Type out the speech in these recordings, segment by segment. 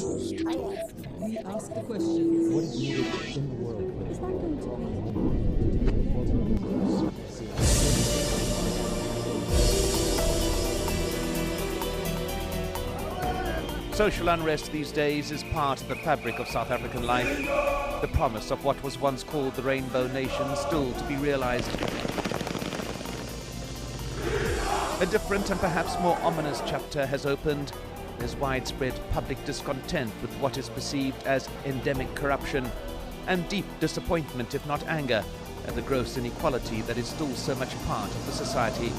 We ask the questions. What is needed in the world? Is that going to be? Social unrest these days is part of the fabric of South African life. The promise of what was once called the Rainbow Nation still to be realized. A different and perhaps more ominous chapter has opened. There's widespread public discontent with what is perceived as endemic corruption and deep disappointment, if not anger, at the gross inequality that is still so much part of the society.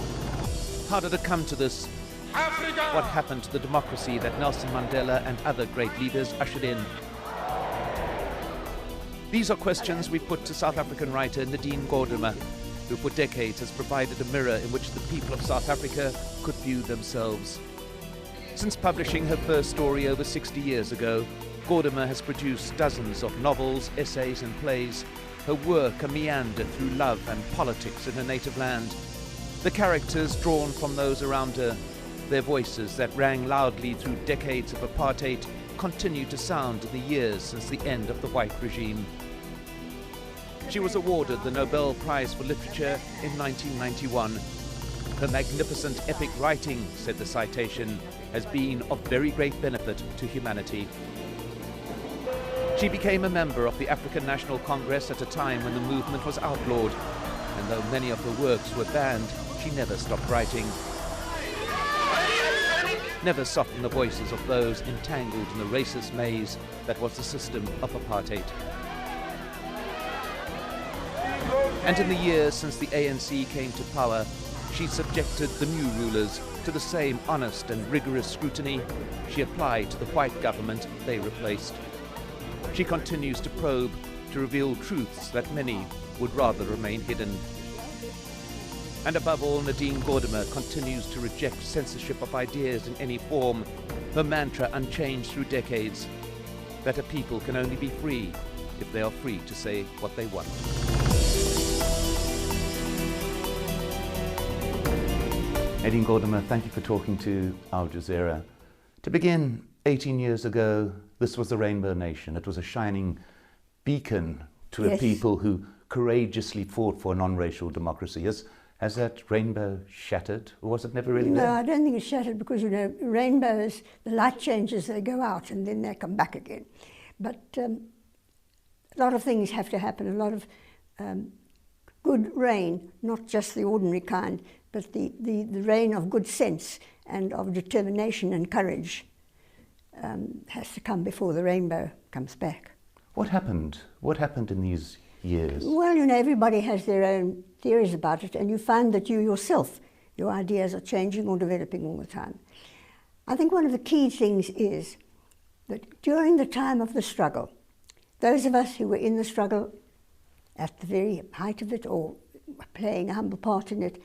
How did it come to this? Africa! What happened to the democracy that Nelson Mandela and other great leaders ushered in? These are questions we put to South African writer Nadine Gordimer, who for decades has provided a mirror in which the people of South Africa could view themselves. Since publishing her first story over 60 years ago, Gordimer has produced dozens of novels, essays and plays, her work a meander through love and politics in her native land. The characters drawn from those around her, their voices that rang loudly through decades of apartheid, continue to sound in the years since the end of the white regime. She was awarded the Nobel Prize for Literature in 1991. Her magnificent epic writing, said the citation, has been of very great benefit to humanity. She became a member of the African National Congress at a time when the movement was outlawed, and though many of her works were banned, she never stopped writing. Never softened the voices of those entangled in the racist maze that was the system of apartheid. And in the years since the ANC came to power, she subjected the new rulers to the same honest and rigorous scrutiny she applied to the white government they replaced. She continues to probe, to reveal truths that many would rather remain hidden. And above all, Nadine Gordimer continues to reject censorship of ideas in any form, her mantra unchanged through decades, that a people can only be free if they are free to say what they want. Nadine Gordimer, thank you for talking to Al Jazeera. To begin, 18 years ago, this was the Rainbow Nation. It was a shining beacon to a people who courageously fought for non-racial democracy. Has that rainbow shattered, or was it never really there? No, I don't think it's shattered because, you know, rainbows, the light changes, they go out and then they come back again. But a lot of things have to happen, a lot of good rain, not just the ordinary kind, but the rain of good sense and of determination and courage has to come before the rainbow comes back. What happened? What happened in these years? Well, you know, everybody has their own theories about it, and you find that you yourself, your ideas are changing or developing all the time. I think one of the key things is that during the time of the struggle, those of us who were in the struggle at the very height of it or playing a humble part in it,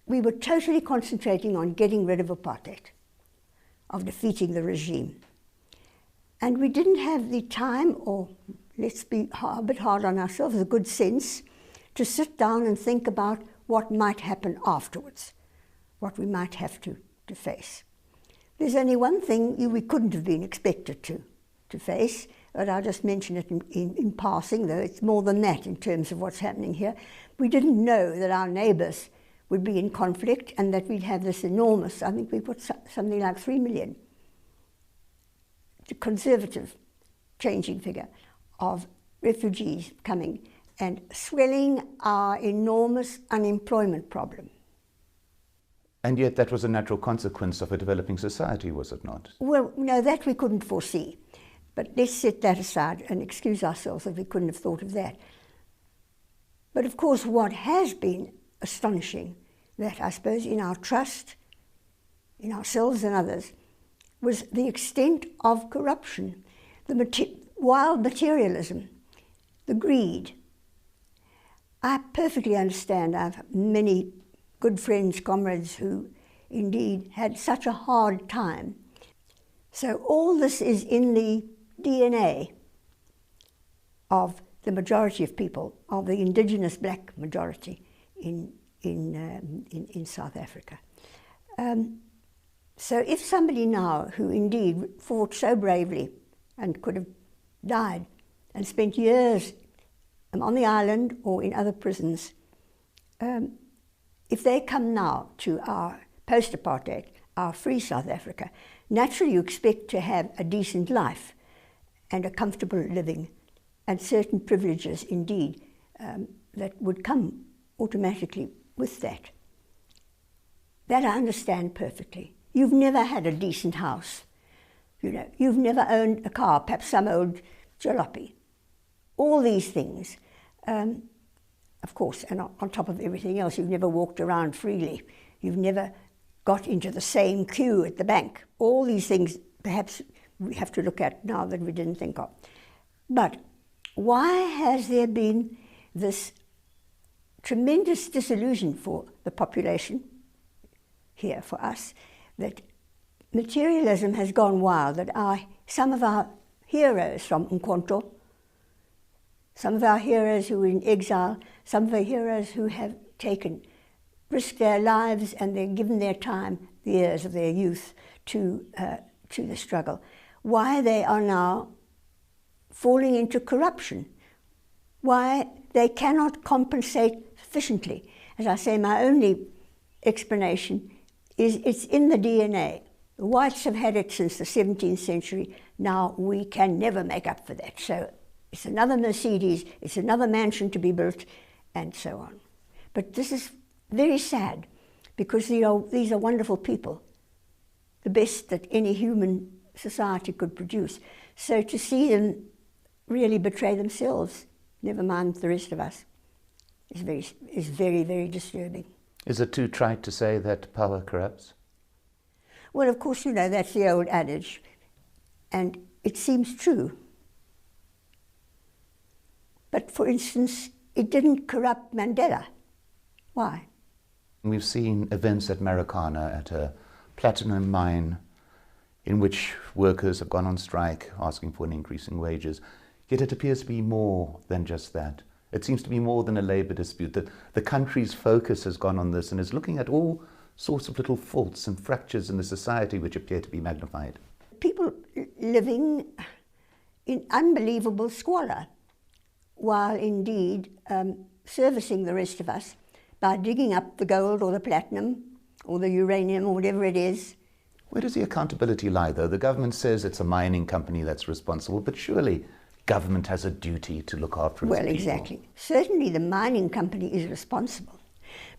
we were totally concentrating on getting rid of apartheid, of defeating the regime. And we didn't have the time, or let's be a bit hard on ourselves, the good sense, to sit down and think about what might happen afterwards, what we might have to face. There's only one thing we couldn't have been expected to face, but I'll just mention it in passing, though it's more than that in terms of what's happening here. We didn't know that our neighbours would be in conflict and that we'd have this enormous, I think we put something like 3 million, conservative changing figure, of refugees coming and swelling our enormous unemployment problem. And yet that was a natural consequence of a developing society, was it not? Well, no, that we couldn't foresee. But let's set that aside and excuse ourselves that we couldn't have thought of that. But of course, what has been astonishing, that I suppose in our trust, in ourselves and others, was the extent of corruption, the wild materialism, the greed. I perfectly understand. I have many good friends, comrades who indeed had such a hard time. So all this is in the DNA of the majority of people, of the indigenous black majority in South Africa. So if somebody now who indeed fought so bravely and could have died and spent years on the island or in other prisons, if they come now to our post-apartheid, our free South Africa, naturally you expect to have a decent life and a comfortable living and certain privileges indeed that would come automatically with that. That I understand perfectly. You've never had a decent house. You know, you've never owned a car, perhaps some old jalopy. All these things, of course, and on top of everything else, you've never walked around freely. You've never got into the same queue at the bank. All these things, perhaps we have to look at now that we didn't think of. But why has there been this tremendous disillusion for the population here, for us, that materialism has gone wild, that some of our heroes from Umkhonto, some of our heroes who were in exile, some of our heroes who have risked their lives and they've given their time, the years of their youth, to the struggle, why they are now falling into corruption, why they cannot compensate sufficiently. As I say, my only explanation is it's in the DNA. The whites have had it since the 17th century. Now we can never make up for that. So it's another Mercedes, it's another mansion to be built, and so on. But this is very sad, because these are wonderful people, the best that any human society could produce. So to see them really betray themselves, never mind the rest of us, is very, very disturbing. Is it too trite to say that power corrupts? Well, of course, you know, that's the old adage, and it seems true. But, for instance, it didn't corrupt Mandela. Why? We've seen events at Marikana, at a platinum mine, in which workers have gone on strike asking for an increase in wages. Yet it appears to be more than just that. It seems to be more than a labour dispute. That the country's focus has gone on this and is looking at all sorts of little faults and fractures in the society which appear to be magnified. People living in unbelievable squalor, while indeed servicing the rest of us by digging up the gold or the platinum or the uranium or whatever it is. Where does the accountability lie, though? The government says it's a mining company that's responsible, but surely government has a duty to look after its people. Well, exactly. Certainly the mining company is responsible,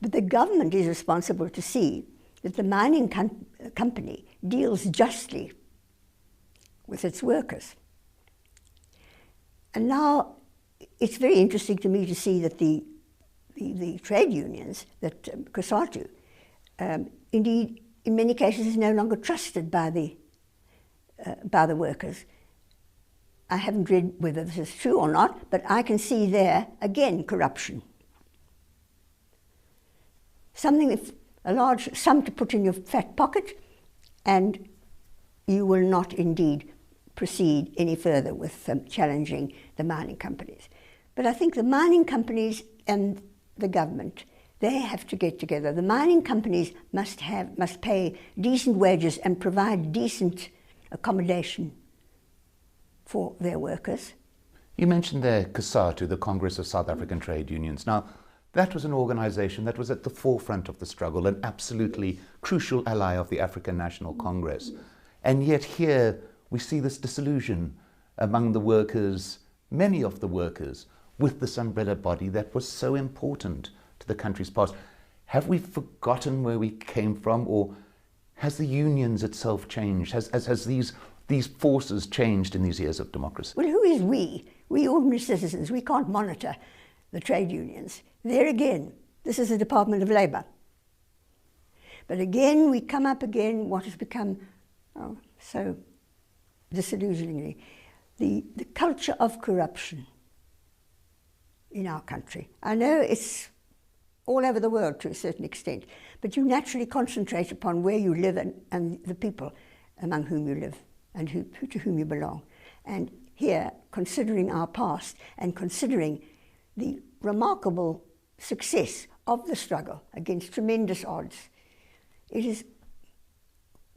but the government is responsible to see that the mining company deals justly with its workers. And now it's very interesting to me to see that the trade unions, that COSATU, indeed in many cases is no longer trusted by the workers. I haven't read whether this is true or not, but I can see there, again, corruption. Something with a large sum to put in your fat pocket, and you will not indeed proceed any further with challenging the mining companies. But I think the mining companies and the government, they have to get together. The mining companies must pay decent wages and provide decent accommodation for their workers. You mentioned there COSATU, the Congress of South African Trade Unions. Now, that was an organisation that was at the forefront of the struggle, an absolutely crucial ally of the African National Congress. And yet here we see this disillusion among the workers, many of the workers, with this umbrella body that was so important to the country's past. Have we forgotten where we came from, or has the unions itself changed? Has these forces changed in these years of democracy? Well, who is we? We ordinary citizens. We can't monitor the trade unions. There again, this is the Department of Labour. But again, we come up again what has become so disillusioningly, the culture of corruption in our country. I know it's all over the world to a certain extent, but you naturally concentrate upon where you live and the people among whom you live and to whom you belong. And here, considering our past and considering the remarkable success of the struggle against tremendous odds, it is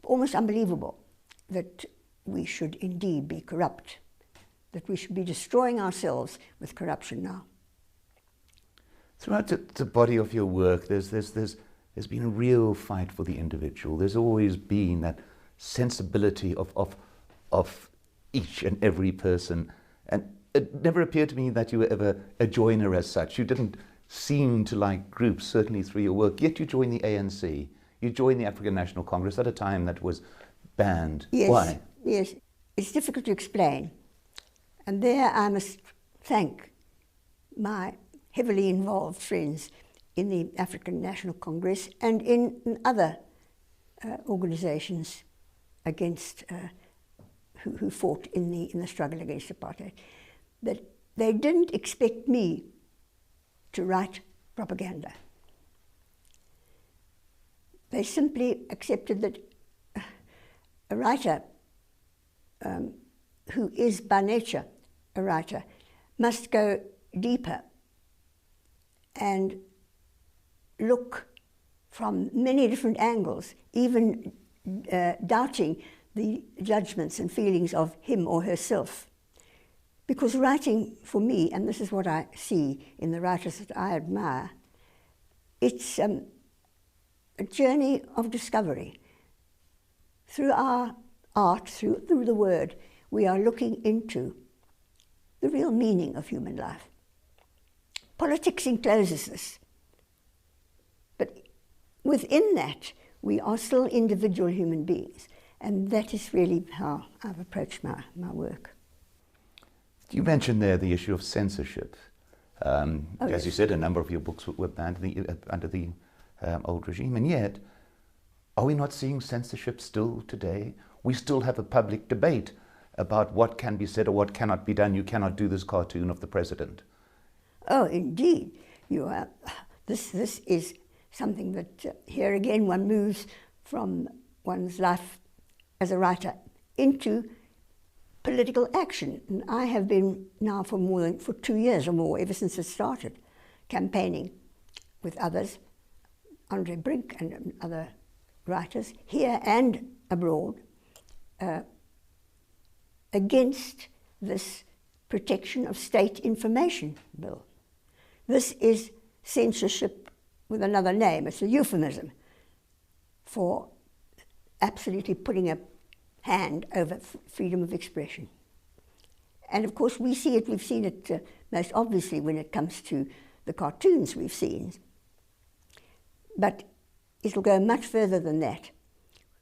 almost unbelievable that we should indeed be corrupt, that we should be destroying ourselves with corruption now. Throughout the body of your work, there's been a real fight for the individual. There's always been that sensibility of each and every person. And it never appeared to me that you were ever a joiner as such. You didn't seem to like groups, certainly through your work, yet you joined the ANC. You joined the African National Congress at a time that was banned. Yes, Why? yes. It's difficult to explain. And there I must thank my heavily involved friends in the African National Congress and in other organisations against who fought in the struggle against apartheid, that they didn't expect me to write propaganda. They simply accepted that a writer who is by nature a writer must go deeper and look from many different angles, even doubting the judgments and feelings of him or herself. Because writing, for me, and this is what I see in the writers that I admire, it's a journey of discovery. Through our art, through the word, we are looking into the real meaning of human life. Politics encloses us, but within that, we are still individual human beings, and that is really how I've approached my work. You mentioned there the issue of censorship. As yes. you said, a number of your books were banned under the old regime, and yet, are we not seeing censorship still today? We still have a public debate about what can be said or what cannot be done. You cannot do this cartoon of the president. Oh, indeed. You are. This is something that, here again, one moves from one's life as a writer into political action. And I have been now for 2 years or more, ever since it started, campaigning with others, Andre Brink and other writers, here and abroad, against this Protection of State Information Bill. This is censorship with another name. It's a euphemism for absolutely putting a hand over freedom of expression. And of course we see it, we've seen it most obviously when it comes to the cartoons we've seen. But it'll go much further than that.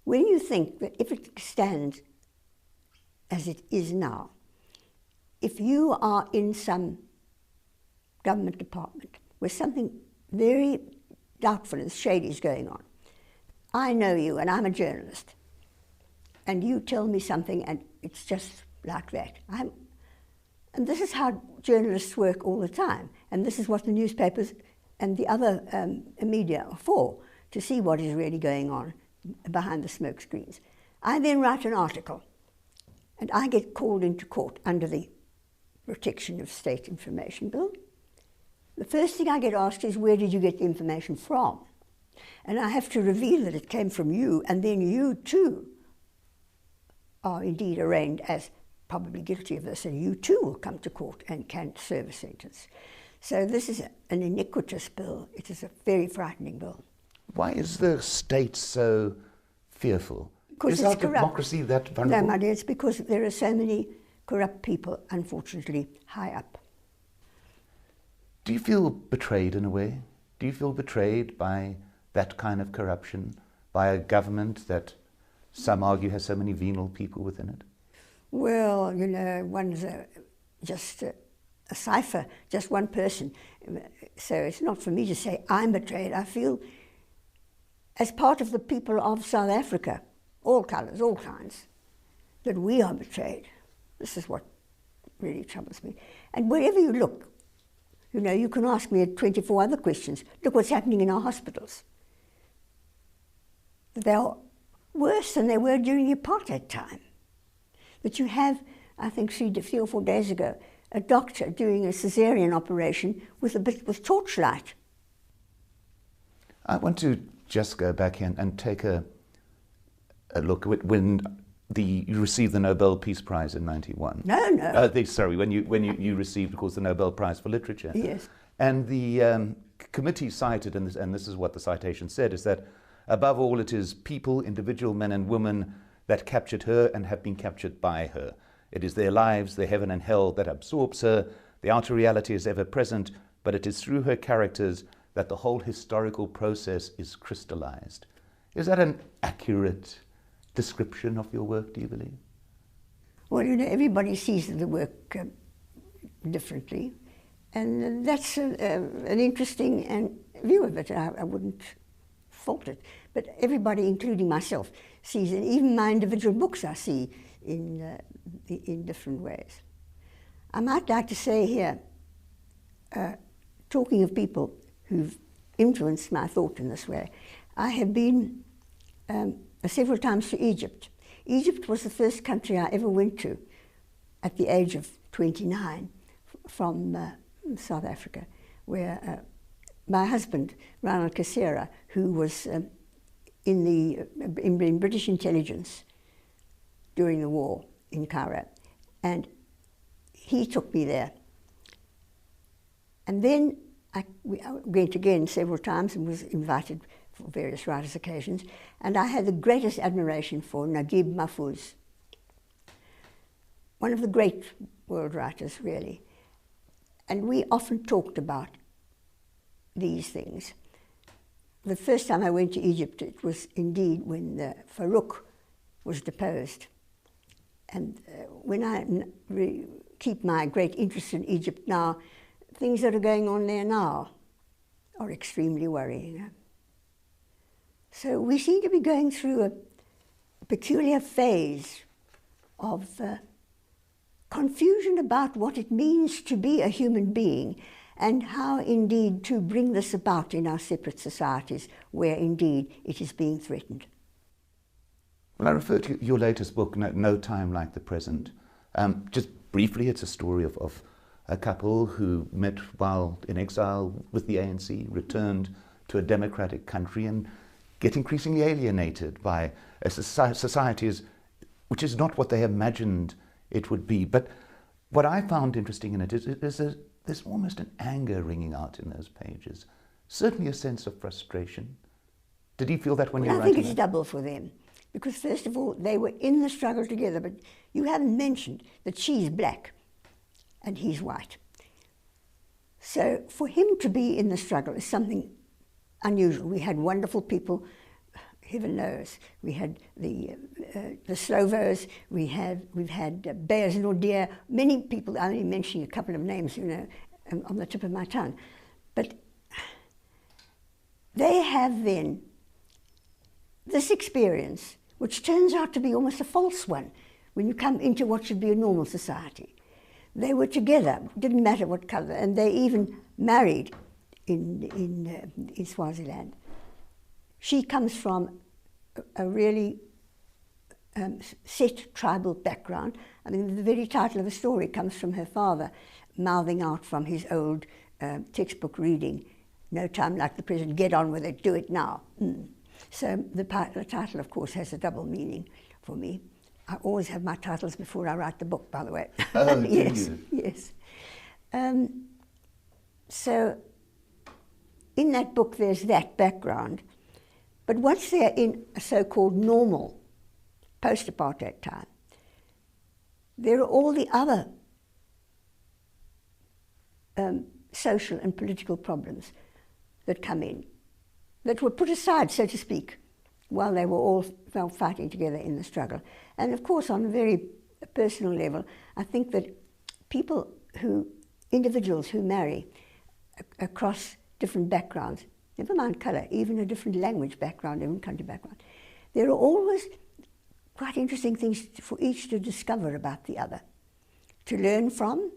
When you think that if it stands as it is now, if you are in some government department where something very doubtful and shady is going on, I know you and I'm a journalist, and you tell me something and it's just like that. And this is how journalists work all the time, and this is what the newspapers and the other media are for, to see what is really going on behind the smoke screens. I then write an article, and I get called into court under the Protection of State Information Bill. The first thing I get asked is, where did you get the information from? And I have to reveal that it came from you, and then you too are indeed arraigned as probably guilty of this, and you too will come to court and can serve a sentence. So this is an iniquitous bill. It is a very frightening bill. Why is the state so fearful? Because is it's our corrupt. democracy that vulnerable? No, my dear, it's because there are so many corrupt people, unfortunately, high up. Do you feel betrayed in a way? Do you feel betrayed by that kind of corruption, by a government that some argue has so many venal people within it? Well, you know, one's just a cipher, just one person. So it's not for me to say I'm betrayed. I feel, as part of the people of South Africa, all colours, all kinds, that we are betrayed. This is what really troubles me. And wherever you look, you know, you can ask me 24 other questions. Look what's happening in our hospitals. They are worse than they were during the apartheid time. That you have, I think 3 or 4 days ago, a doctor doing a caesarean operation with torchlight. I want to just go back in and take a look, when you received the Nobel Peace Prize in '91. No. Sorry, when you received, of course, the Nobel Prize for Literature. Yes. And the committee cited, and this is what the citation said, is that above all it is people, individual men and women, that captured her and have been captured by her. It is their lives, their heaven and hell that absorbs her. The outer reality is ever present, but it is through her characters that the whole historical process is crystallized. Is that an accurate description of your work, do you believe? Well, you know, everybody sees the work differently, and that's an interesting view of it. I wouldn't fault it, but everybody, including myself, sees it. Even my individual books I see in different ways. I might like to say here, talking of people who've influenced my thought in this way, I have been several times to Egypt. Egypt was the first country I ever went to at the age of 29 from South Africa, where my husband, Ronald Kassera, who was in British intelligence during the war in Cairo, and he took me there. And then I went again several times and was invited for various writers' occasions, and I had the greatest admiration for Naguib Mahfouz, one of the great world writers, really. And we often talked about these things. The first time I went to Egypt, it was indeed when Farouk was deposed. And when I keep my great interest in Egypt now, things that are going on there now are extremely worrying. So we seem to be going through a peculiar phase of confusion about what it means to be a human being, and how indeed to bring this about in our separate societies where indeed it is being threatened. Well, I refer to your latest book, No Time Like the Present. Just briefly, it's a story of a couple who met while in exile with the ANC, returned to a democratic country and get increasingly alienated by a society which is not what they imagined it would be. But what I found interesting in it is there's almost an anger ringing out in those pages, certainly a sense of frustration. Did you feel that when you were writing? I think it's double for them, because first of all, they were in the struggle together, but you haven't mentioned that she's black and he's white. So for him to be in the struggle is something unusual. We had wonderful people, heaven knows. We had the Slovos, we've had Bears Nordier, many people. I'm only mentioning a couple of names, you know, on the tip of my tongue. But they have then this experience, which turns out to be almost a false one when you come into what should be a normal society. They were together, didn't matter what colour, and they even married in Swaziland. She comes from a really set tribal background. I mean, the very title of the story comes from her father mouthing out from his old textbook reading, "No time like the present, get on with it, do it now." So the title, of course, has a double meaning for me. I always have my titles before I write the book, by the way. Oh, yes, do you? yes. So in that book, there's that background. But once they're in a so-called normal post-apartheid time, there are all the other social and political problems that come in, that were put aside, so to speak, while they were all fighting together in the struggle. And of course, on a very personal level, I think that individuals who marry across different backgrounds, never mind colour, even a different language background, even country background, there are always quite interesting things for each to discover about the other, to learn from,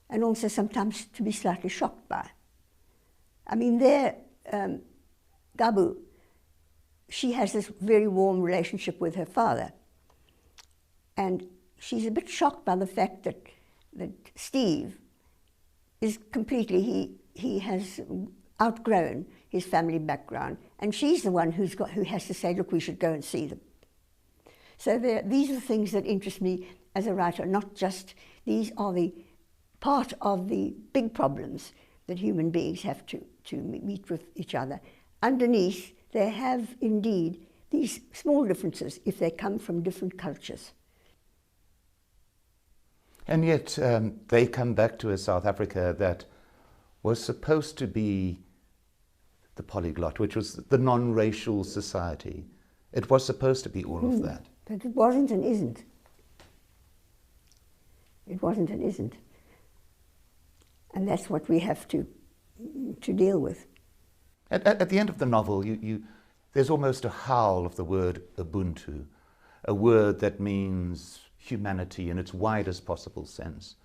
and also sometimes to be slightly shocked by. I mean, Gabu, she has this very warm relationship with her father, and she's a bit shocked by the fact that Steve is completely, he has outgrown his family background, and she's the one who has to say, look, we should go and see them. So these are the things that interest me as a writer, not just, these are the part of the big problems that human beings have to meet with each other. Underneath, they have indeed these small differences if they come from different cultures. And yet they come back to a South Africa that was supposed to be the polyglot, which was the non-racial society. It was supposed to be all of that. But it wasn't and isn't. It wasn't and isn't. And that's what we have to deal with. At the end of the novel, there's almost a howl of the word Ubuntu, a word that means humanity in its widest possible sense.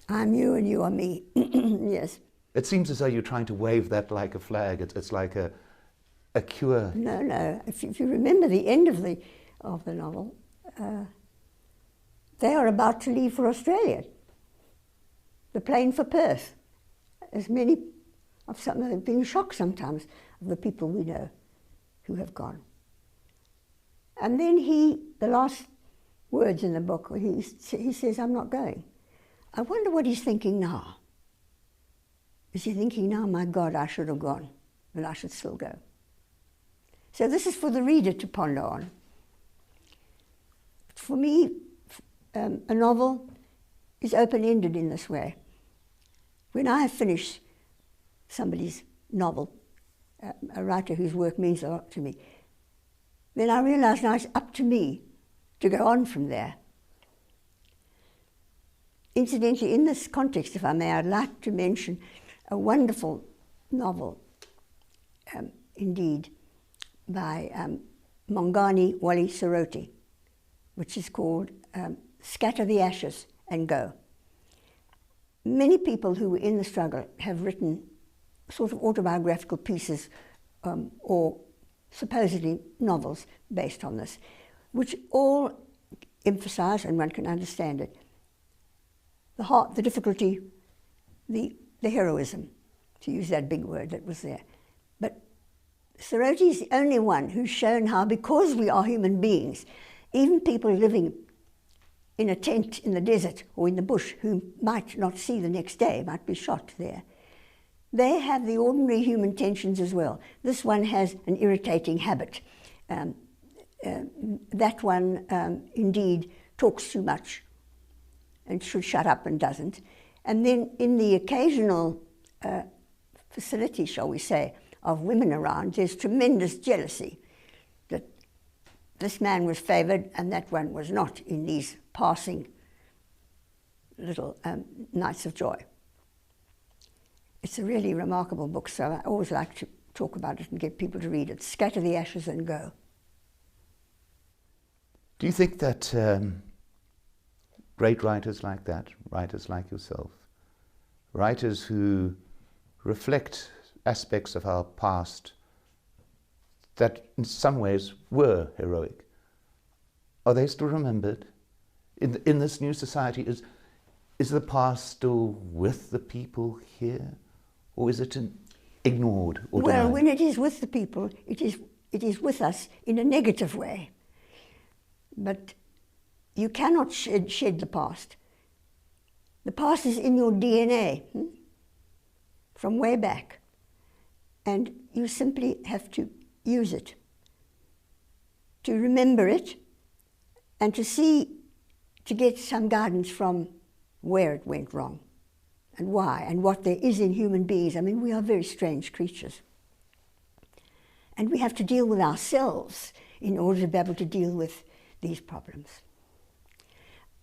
I'm you and you are me, yes. It seems as though you're trying to wave that like a flag. It's like a cure. No. If you remember the end of the novel, they are about to leave for Australia. The plane for Perth. As many of some have been shocked sometimes of the people we know who have gone. And then the last words in the book, he says, I'm not going. I wonder what he's thinking now. Is he thinking now, my God, I should have gone, but I should still go? So this is for the reader to ponder on. For me, a novel is open-ended in this way. When I have finished somebody's novel, a writer whose work means a lot to me, then I realize now it's up to me to go on from there. Incidentally, in this context, if I may, I'd like to mention a wonderful novel, indeed, by Mongani Wally Soroti, which is called Scatter the Ashes and Go. Many people who were in the struggle have written sort of autobiographical pieces or supposedly novels based on this, which all emphasize, and one can understand it, the heart, the difficulty, the heroism, to use that big word that was there. But Soroti is the only one who's shown how, because we are human beings, even people living in a tent in the desert or in the bush who might not see the next day, might be shot there, they have the ordinary human tensions as well. This one has an irritating habit. That one, indeed, talks too much and should shut up and doesn't. And then in the occasional facility, shall we say, of women around, there's tremendous jealousy that this man was favoured and that one was not in these passing little nights of joy. It's a really remarkable book, so I always like to talk about it and get people to read it. Scatter the Ashes and Go. Do you think that great writers like that, writers like yourself, writers who reflect aspects of our past that in some ways were heroic, are they still remembered? In this new society, is the past still with the people here, or is it ignored or denied? Well, when it is with the people, it is with us in a negative way. But you cannot shed the past. The past is in your DNA from way back, and you simply have to use it, to remember it, and to get some guidance from where it went wrong and why and what there is in human beings. I mean, we are very strange creatures. And we have to deal with ourselves in order to be able to deal with these problems.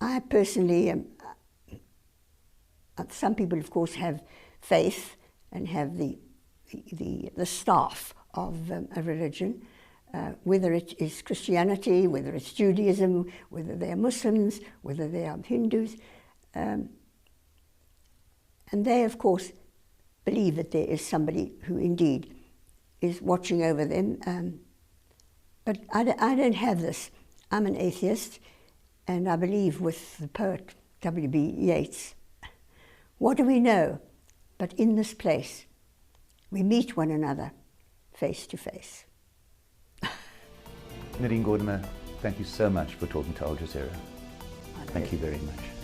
I personally, some people of course have faith and have the staff of a religion, whether it is Christianity, whether it's Judaism, whether they are Muslims, whether they are Hindus. And they, of course, believe that there is somebody who indeed is watching over them. But I don't have this. I'm an atheist, and I believe with the poet W.B. Yeats, what do we know? But in this place, we meet one another face to face. Nadine Gordimer, thank you so much for talking to Al Jazeera. My Thank pleasure. you very much.